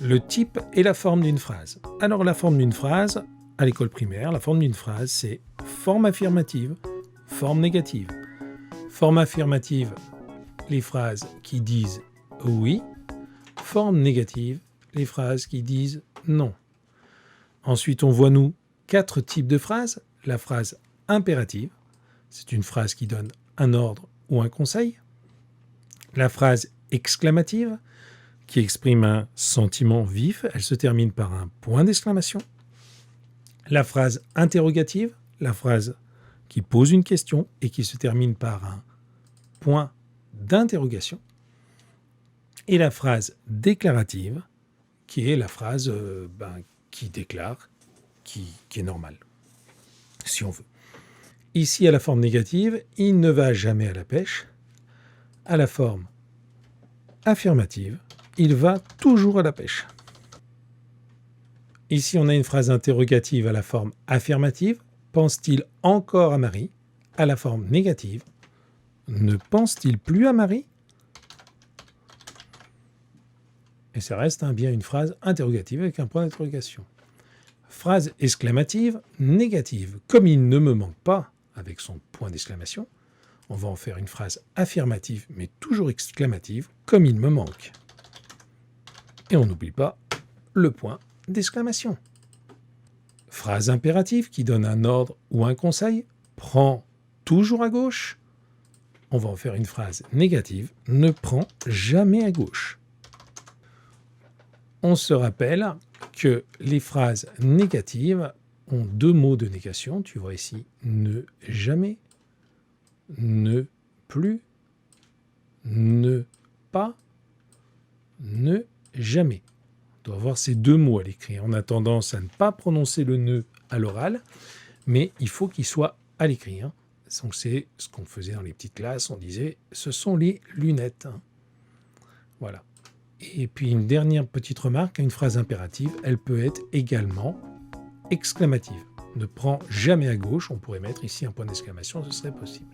Le type et la forme d'une phrase. Alors la forme d'une phrase, à l'école primaire, la forme d'une phrase, c'est forme affirmative, forme négative. Forme affirmative, les phrases qui disent oui. Forme négative, les phrases qui disent non. Ensuite, on voit, nous, 4 types de phrases. La phrase impérative, c'est une phrase qui donne un ordre ou un conseil. La phrase exclamative, qui exprime un sentiment vif, elle se termine par un point d'exclamation. La phrase interrogative, la phrase qui pose une question et qui se termine par un point d'interrogation. Et la phrase déclarative, qui est la phrase qui déclare, qui est normale, si on veut. Ici, à la forme négative, il ne va jamais à la pêche. À la forme affirmative, il va toujours à la pêche. Ici, on a une phrase interrogative à la forme affirmative. Pense-t-il encore à Marie? À la forme négative. Ne pense-t-il plus à Marie? Et ça reste bien une phrase interrogative avec un point d'interrogation. Phrase exclamative négative. Comme il ne me manque pas, avec son point d'exclamation, on va en faire une phrase affirmative, mais toujours exclamative, comme il me manque. Et on n'oublie pas le point d'exclamation. Phrase impérative qui donne un ordre ou un conseil. Prends toujours à gauche. On va en faire une phrase négative. Ne prends jamais à gauche. On se rappelle que les phrases négatives ont 2 mots de négation. Tu vois ici ne jamais, ne plus, ne pas, ne jamais. On doit avoir ces 2 mots à l'écrit. On a tendance à ne pas prononcer le ne à l'oral, mais il faut qu'il soit à l'écrit. Donc c'est ce qu'on faisait dans les petites classes. On disait ce sont les lunettes. Voilà. Et puis une dernière petite remarque, une phrase impérative, elle peut être également exclamative. Ne prends jamais à gauche, on pourrait mettre ici un point d'exclamation, ce serait possible.